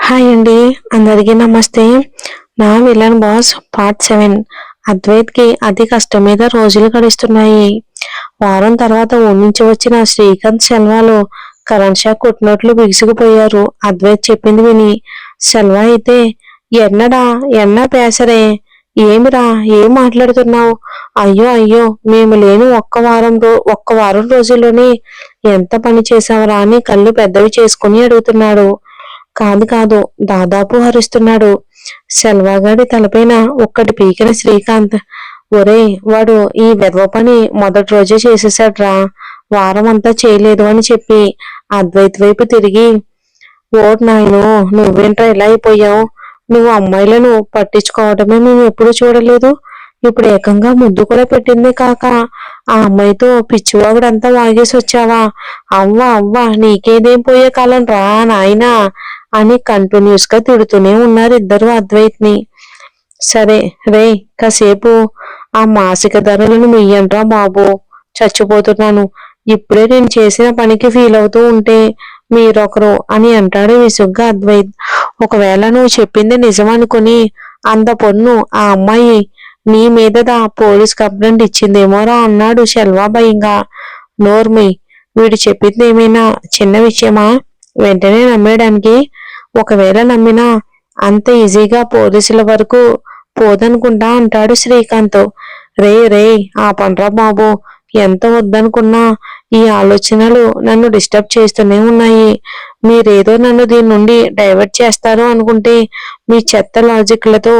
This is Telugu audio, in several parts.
హాయ్ అండి, అందరికీ నమస్తే. నా విలన్ బాస్ పార్ట్ 7. అద్వైత్కి అతి కష్టం మీద రోజులు గడుస్తున్నాయి. వారం తర్వాత ఊరించి వచ్చిన శ్రీకాంత్ సెల్వాలు కరెంట్ షాక్ కొట్టినట్లు బిగుసుకుపోయారు. అద్వైత్ చెప్పింది విని సెల్వా అయితే, ఎన్నడా ఎన్నా పేసరే, ఏమిరా ఏం మాట్లాడుతున్నావు? అయ్యో అయ్యో, మేము లేని ఒక్క వారం రోజుల్లోనే ఎంత పని చేశావరా అని కళ్ళు పెద్దవి చేసుకుని అడుగుతున్నాడు. కాదు కాదు, దాదాపు హరిస్తున్నాడు. సెల్వాగాడి తలపైన ఒక్కటి పీకిన శ్రీకాంత్, ఒరే వాడు ఈ వెధవ పని మొదటి రోజే చేసేసాడ్రా, వారం అంతా చేయలేదు అని చెప్పి అద్వైత్ వైపు తిరిగి, ఓట్ నాయను, నువ్వేంట్రా ఇలా అయిపోయావు? నువ్వు అమ్మాయిలను పట్టించుకోవటమే మేము ఎప్పుడు చూడలేదు. ఇప్పుడు ఏకంగా ముద్దు కూడా పెట్టింది కాక ఆ అమ్మాయితో పిచ్చివాగుడంతా వాగేసి వచ్చావా? అవ్వా అవ్వా, నీకేదేం పోయే కాలం రా నాయనా అని కంటిన్యూస్ గా తిడుతూనే ఉన్నారు ఇద్దరు అద్వైత్ ని. సరే రే, కాసేపు ఆ మాసిక ధరలను ముయ్యండ్రా బాబు, చచ్చిపోతున్నాను. ఇప్పుడే నేను చేసిన పనికి ఫీల్ అవుతూ ఉంటే మీరొకరు అని అంటాడు విసుగ్గా అద్వైత్. ఒకవేళ నువ్వు చెప్పింది నిజమనుకుని అంత పొన్ను ఆ అమ్మాయి నీ మీదదా పోలీస్ కంప్లైంట్ ఇచ్చిందేమోరా అన్నాడు శెల్వా భయంగా. నోర్మి, వీడు చెప్పింది ఏమైనా చిన్న విషయమా వెంటనే నమ్మేయడానికి? ఒకవేళ నమ్మినా అంత ఈజీగా పోలీసుల వరకు పోదనుకుంటా అంటాడు శ్రీకాంత్. రే రే, ఆ పండ్రా బాబు, ఎంత వద్దనుకున్నా ఈ ఆలోచనలు నన్ను డిస్టర్బ్ చేస్తూనే ఉన్నాయి. మీరేదో నన్ను దీని నుండి డైవర్ట్ చేస్తారు అనుకుంటే మీ చెత్త లాజిక్లతో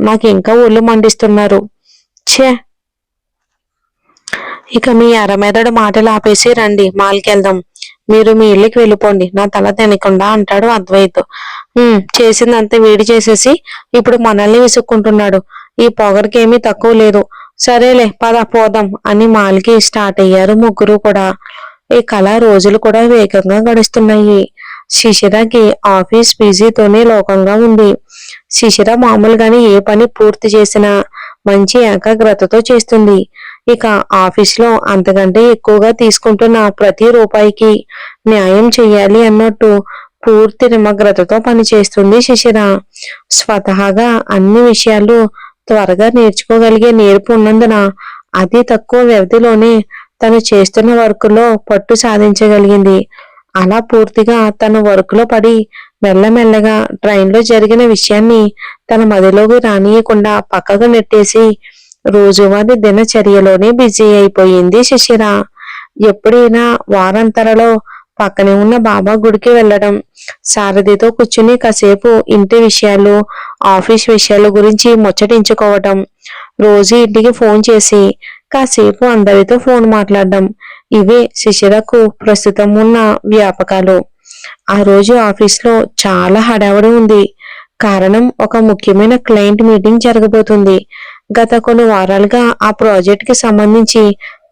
నాకు ఇంకా ఒళ్ళు మండిస్తున్నారు. ఛే, ఇక మీ అరమెదడు మాటలు ఆపేసి రండి, మాల్కెళ్దాం. మీరు మీ ఇళ్ళకి వెళ్ళిపోండి, నా తల తినకుండా అంటాడు అద్వైత్. చేసిందంతా వేడి చేసేసి ఇప్పుడు మనల్ని విసుక్కుంటున్నాడు. ఈ పొగరికేమీ తక్కువ లేదు. సరేలే పద పోదాం అని మాల్కి స్టార్ట్ అయ్యారు ముగ్గురు కూడా. ఈ కళ రోజులు కూడా వేగంగా గడుస్తున్నాయి. శిశిరకి ఆఫీస్ బిజీతోనే లోకంగా ఉంది. శిశిర మామూలుగానే ఏ పని పూర్తి చేసినా మంచి ఏకాగ్రతతో చేస్తుంది. ఇక ఆఫీస్లో అంతకంటే ఎక్కువగా తీసుకుంటున్న ప్రతి రూపాయికి న్యాయం చెయ్యాలి అన్నట్టు పూర్తి నిమగ్రతతో పనిచేస్తుంది శిశిర. స్వతహాగా అన్ని విషయాలు త్వరగా నేర్చుకోగలిగే నేర్పు ఉన్నందున అతి తక్కువ వ్యవధిలోనే తను చేస్తున్న వర్క్లో పట్టు సాధించగలిగింది. అలా పూర్తిగా తన వర్క్లో పడి మెల్లమెల్లగా ట్రైన్లో జరిగిన విషయాన్ని తన మదిలోకి రానియకుండా పక్కకు నెట్టేసి రోజువారీ దినచర్యలోనే బిజీ అయిపోయింది శిశిర. ఎప్పుడైనా వారాంతరలో పక్కనే ఉన్న బాబా గుడికి వెళ్ళడం, సారథితో కూర్చుని కాసేపు ఇంటి విషయాలు ఆఫీస్ విషయాల గురించి ముచ్చటించుకోవటం, రోజు ఇంటికి ఫోన్ చేసి కాసేపు అందరితో ఫోన్ మాట్లాడడం, ఇవే శిశిరకు ప్రస్తుతం ఉన్న వ్యాపకాలు. ఆ రోజు ఆఫీస్లో చాలా హడావుడి ఉంది. కారణం, ఒక ముఖ్యమైన క్లయింట్ మీటింగ్ జరగబోతుంది. గత కొన్ని వారాలుగా ఆ ప్రాజెక్ట్ కి సంబంధించి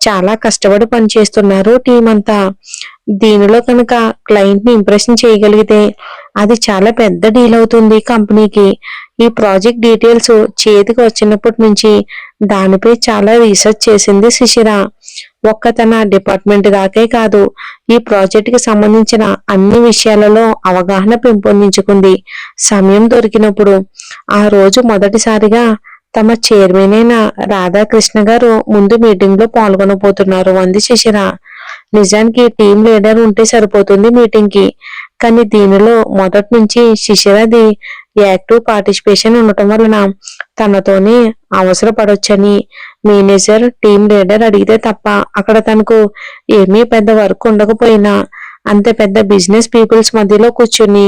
చాలా కష్టపడి పనిచేస్తున్నారు టీం అంతా. దీనిలో కనుక క్లయింట్ ని ఇంప్రెషన్ చేయగలిగితే అది చాలా పెద్ద డీల్ అవుతుంది కంపెనీకి. ఈ ప్రాజెక్ట్ డీటెయిల్స్ చేతికి వచ్చినప్పటి నుంచి దానిపై చాలా రీసెర్చ్ చేసింది శిశిర. ఒక్క తన డిపార్ట్మెంట్ దాకే కాదు, ఈ ప్రాజెక్ట్ కి సంబంధించిన అన్ని విషయాలలో అవగాహన పెంపొందించుకుంది. సమయం దొరికినప్పుడు ఆ రోజు మొదటిసారిగా తమ చైర్మన్ అయిన రాధాకృష్ణ గారు ముందు మీటింగ్ లో పాల్గొనబోతున్నారు అంది శిశిర. నిజానికి టీం లీడర్ ఉంటే సరిపోతుంది మీటింగ్ కి, కానీ దీనిలో మొదటి నుంచి శిశిరది యాక్టివ్ పార్టిసిపేషన్ ఉండటం వలన తనతోనే అవసరపడొచ్చని మేనేజర్ టీం లీడర్ అడిగితే తప్ప అక్కడ తనకు ఏమీ పెద్ద వర్క్ ఉండకపోయినా అంత పెద్ద బిజినెస్ పీపుల్స్ మధ్యలో కూర్చుని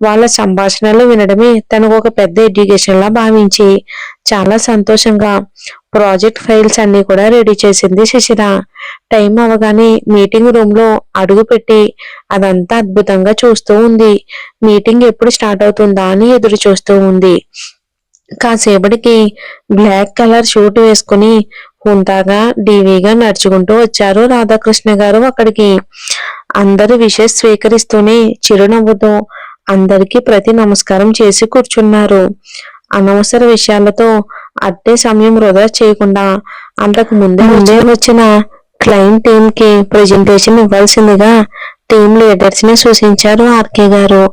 వాళ్ళ సంభాషణలు వినడమే తనకు ఒక పెద్ద ఎడ్యుకేషన్ లా భావించి చాలా సంతోషంగా ప్రాజెక్ట్ ఫైల్స్ అన్ని కూడా రెడీ చేసింది శిశిర. టైం అవగానే మీటింగ్ రూమ్ లో అడుగు పెట్టి అదంతా అద్భుతంగా చూస్తూ ఉంది. మీటింగ్ ఎప్పుడు స్టార్ట్ అవుతుందా అని ఎదురు చూస్తూ ఉంది. కాసేపటికి బ్లాక్ కలర్ షూట్ వేసుకుని హుందాగా డీవీగా నడుచుకుంటూ వచ్చారు రాధాకృష్ణ గారు అక్కడికి. అందరూ విషెస్ స్వీకరిస్తూనే చిరునవ్వుతో అందరికీ ప్రతి నమస్కారం చేసి కూర్చున్నారు. అనవసర విషయాలతో అట్టే సమయం వృధా చేయకుండా అంతకు ముందే వచ్చిన క్లయింట్ టీమ్ కి ప్రెజెంటేషన్ ఇవ్వాల్సిందిగా టీమ్ లీడర్స్ ని సూచించారు ఆర్కే గారు.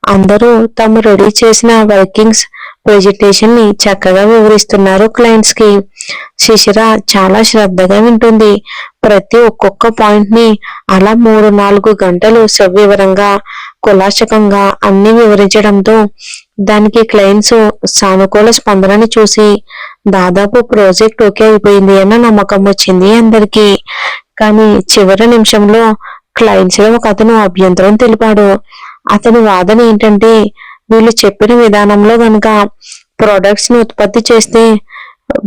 అందరూ తాము రెడీ చేసిన వర్కింగ్స్ ప్రెజెంటేషన్ ని చక్కగా వివరిస్తున్నారు క్లయింట్స్ కి. శిశిర చాలా శ్రద్ధగా వింటుంది. ప్రతి ఒక్కొక్క పాయింట్ ని అలా 3-4 గంటలు సవివరంగా కులాశకంగా అన్ని వివరించడంతో దానికి క్లయింట్స్ సానుకూల స్పందనని చూసి దాదాపు ప్రాజెక్ట్ ఓకే అయిపోయింది అన్న నమ్మకం వచ్చింది అందరికి. కానీ చివరి నిమిషంలో క్లయింట్స్ లో ఒక అతను అభ్యంతరం తెలిపాడు. అతని వాదన ఏంటంటే వీళ్ళు చెప్పిన విధానంలో గనుక ప్రొడక్ట్స్ ని ఉత్పత్తి చేస్తే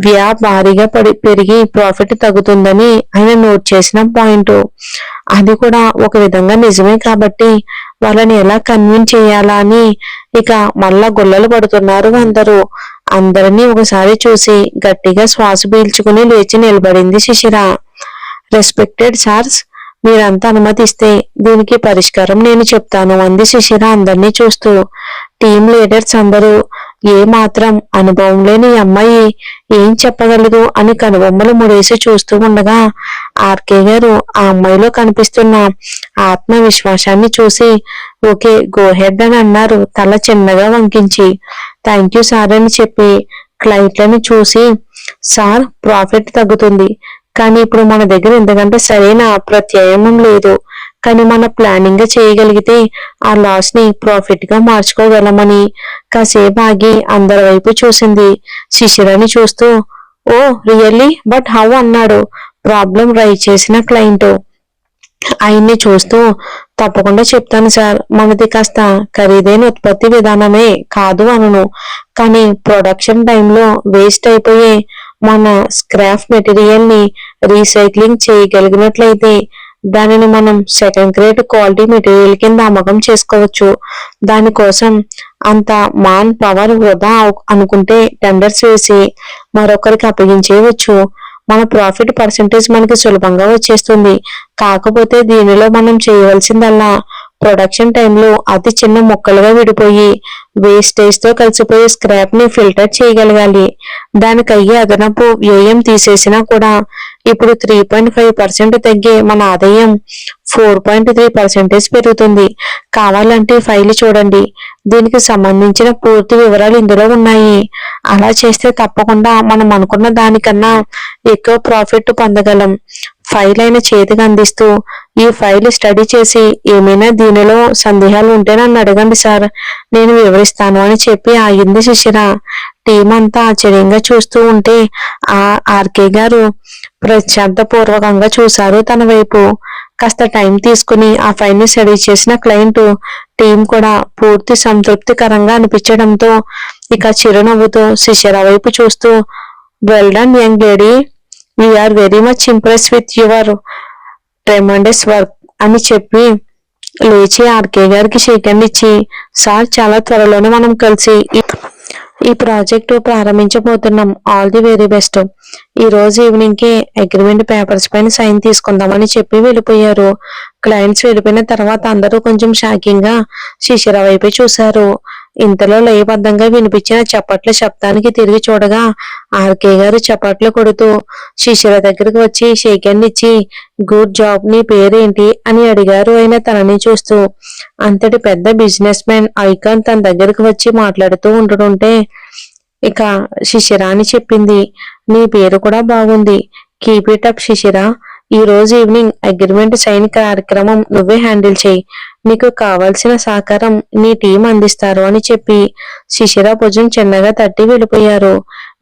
వ్యా భారీగా పెరిగి ప్రాఫిట్ తగ్గుతుందని ఆయన నోట్ చేసిన పాయింట్. అది కూడా ఒక విధంగా నిజమే కాబట్టి వాళ్ళని ఎలా కన్విన్స్ చేయాలా అని ఇక మళ్ళా గొల్లలు పడుతున్నారు అందరూ. అందరినీ ఒకసారి చూసి గట్టిగా శ్వాస పీల్చుకుని లేచి నిలబడింది శిశిర. రెస్పెక్టెడ్ సార్స్, మీరంతా అనుమతిస్తే దీనికి పరిష్కారం నేను చెప్తాను అంది శిశిర అందరినీ చూస్తూ. టీమ్ లీడర్స్ అందరూ ఏ మాత్రం అనుభవం లేని అమ్మాయి ఏం చెప్పగలదు అని కనుబొమ్మలు ముడేసి చూస్తూ ఉండగా ఆర్కే గారు ఆ అమ్మాయిలో కనిపిస్తున్న ఆత్మవిశ్వాసాన్ని చూసి ఓకే గో హెడ్ అని అన్నారు తల చిన్నగా వంకించి. థ్యాంక్ యూ సార్ అని చెప్పి క్లయింట్లను చూసి, సార్ ప్రాఫిట్ తగ్గుతుంది కానీ ఇప్పుడు మన దగ్గర ఎందుకంటే సరైన ప్రత్యామ్నాయం లేదు, కానీ మన ప్లానింగ్ గా చేయగలిగితే ఆ లాస్ ని ప్రాఫిట్ గా మార్చుకోగలమని కాసేపు ఆగి అందరి వైపు చూసింది. శిశిరని చూస్తూ ఓ రియల్లీ బట్ హౌ అన్నాడు ప్రాబ్లం రైజ్ చేసిన క్లయింట్. ఆయన్ని చూస్తూ తప్పకుండా చెప్తాను సార్, మనది కాస్త ఖరీదైన ఉత్పత్తి విధానమే కాదు అనను, కానీ ప్రొడక్షన్ టైంలో వేస్ట్ అయిపోయే మన స్క్రాప్ మెటీరియల్ ని రీసైక్లింగ్ చేయగలిగినట్లయితే దానిని మనం సెకండ్ గ్రేడ్ క్వాలిటీ మెటీరియల్ కింద అమ్మకం చేసుకోవచ్చు. దానికోసం అంత మాన్ పవర్ వృధా అనుకుంటే టెండర్స్ వేసి మరొకరికి అప్పగించేయవచ్చు. మన ప్రాఫిట్ పర్సెంటేజ్ మనకి సులభంగా వచ్చేస్తుంది. కాకపోతే దీనిలో మనం చేయవలసిందల్లా ప్రొడక్షన్ టైంలో అతి చిన్న ముక్కలుగా విడిపోయి వేస్టేజ్ తో కలిసిపోయే స్క్రాప్ ని ఫిల్టర్ చేయగలగాలి. దానికి అయ్యే అదనపు వ్యయం తీసేసినా కూడా ఇప్పుడు 3.5% తగ్గే మన ఆదాయం 4.3% పెరుగుతుంది. కావాలంటే ఫైల్ చూడండి, దీనికి సంబంధించిన పూర్తి వివరాలు ఇందులో ఉన్నాయి. అలా చేస్తే తప్పకుండా మనం అనుకున్న దానికన్నా ఎక్కువ ప్రాఫిట్ పొందగలం. ఫైల్ అయిన చేతికి అందిస్తూ ఈ ఫైల్ స్టడీ చేసి ఏమైనా దీనిలో సందేహాలు ఉంటే నన్ను అడగండి సార్, నేను వివరిస్తాను అని చెప్పి ఆగింది శిశిర. టీం అంతా ఆశ్చర్యంగా చూస్తూ ఉంటే ఆ ఆర్కే గారు ప్రశాంతపూర్వకంగా చూశారు తన వైపు. కాస్త టైం తీసుకుని ఆ ఫైల్ ని స్టడీ చేసిన క్లయింట్ టీం కూడా పూర్తి సంతృప్తికరంగా అనిపించడంతో ఇక చిరునవ్వుతో శిశిర వైపు చూస్తూ well done young lady, we are very much impress with your tremendous work అని చెప్పి లేచి ఆర్కే గారికి షేక్ హ్యాండ్ ఇచ్చి సార్ చాలా త్వరలోనే మనం కలిసి ఈ ప్రాజెక్టు ప్రారంభించబోతున్నాం, ఆల్ ది వెరీ బెస్ట్. ఈ రోజు ఈవినింగ్ కి అగ్రిమెంట్ పేపర్స్ పైన సైన్ తీసుకుందామని చెప్పి వెళ్ళిపోయారు. క్లయింట్స్ వెళ్ళిపోయిన తర్వాత అందరూ కొంచెం షాకింగ్ గా శిశిర వైపు చూశారు. ఇంతలో లయబద్ధంగా వినిపించిన చప్పట్ల శబ్దానికి తిరిగి చూడగా ఆర్కే గారు చప్పట్లు కొడుతూ శిశిర దగ్గరకు వచ్చి షేక్ హ్యాండ్ ఇచ్చి గుడ్ జాబ్, నీ పేరేంటి అని అడిగారు ఆయన తనని చూస్తూ. అంతటి పెద్ద బిజినెస్ మ్యాన్ ఐకాన్ తన దగ్గరకు వచ్చి మాట్లాడుతూ ఉంటుంటే ఇక శిశిర అని చెప్పింది. నీ పేరు కూడా బాగుంది, కీప్ ఇట్ అప్ శిశిర. ఈ రోజు ఈవినింగ్ అగ్రిమెంట్ సైన్ కార్యక్రమం నువ్వే హ్యాండిల్ చేయి, నీకు కావాల్సిన సహకారం నీ టీం అందిస్తారు అని చెప్పి శిశిర భుజం చిన్నగా తట్టి వెళ్ళిపోయారు.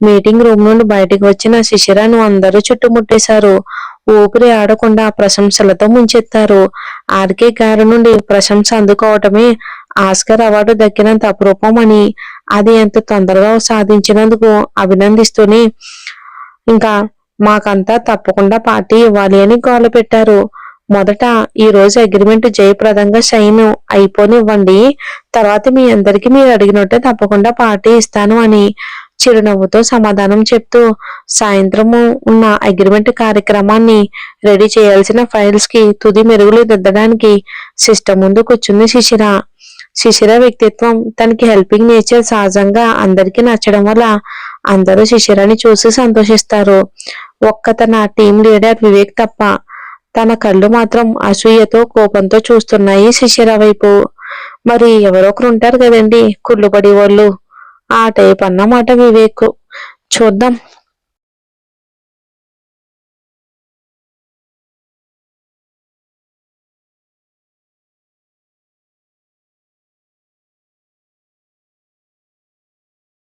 మీటింగ్ రూమ్ నుండి బయటికి వచ్చిన శిశిరను అందరూ చుట్టుముట్టేశారు. ఊపిరి ఆడకుండా ప్రశంసలతో ముంచెత్తారు. ఆర్కే గారి నుండి ప్రశంస అందుకోవటమే ఆస్కర్ అవార్డు దక్కినంత అపురూపం అని, అది ఎంత తొందరగా సాధించినందుకు అభినందిస్తూనే ఇంకా మాకంతా తప్పకుండా పార్టీ ఇవ్వాలి అని గోల పెట్టారు. మొదట ఈ రోజు అగ్రిమెంట్ జయప్రదంగా సైన్ అయిపోనివ్వండి, తర్వాత మీ అందరికి మీరు అడిగినట్టే తప్పకుండా పార్టీ ఇస్తాను అని చిరునవ్వుతో సమాధానం చెప్తూ సాయంత్రము ఉన్న అగ్రిమెంట్ కార్యక్రమాన్ని రెడీ చేయాల్సిన ఫైల్స్ కి తుది మెరుగులు దిద్దడానికి సిస్టమ్ ముందు కూర్చుంది శిశిర. శిశిర వ్యక్తిత్వం, తనకి హెల్పింగ్ నేచర్ సహజంగా అందరికీ నచ్చడం వల్ల అందరూ శిశిరని చూసి సంతోషిస్తారు. ఒక్క తన టీం లీడర్ వివేక్ తప్ప. తన కళ్ళు మాత్రం అసూయతో కోపంతో చూస్తున్నాయి శిశిర వైపు. మరి ఎవరో ఒకరు ఉంటారు కదండి కుళ్ళుపడి వాళ్ళు. ఆ టైప్ అన్నమాట వివేక్. చూద్దాం